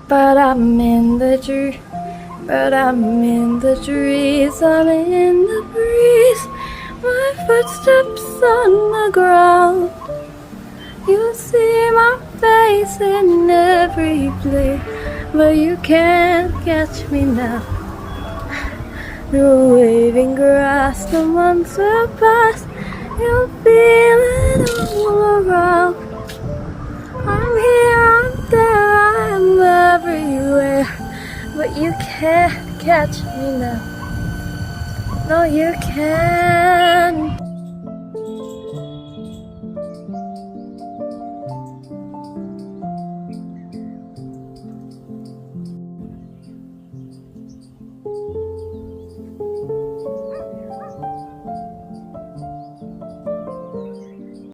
But I'm in the tree. But I'm in the trees, I'm in the breeze. My footsteps on the ground. You see my face in every place, but you can't catch me now. The waving grass, the months will pass. You'll feel it all around. I'm here, I'm there, I'm everywhere, but you can't catch me now. No, you can't.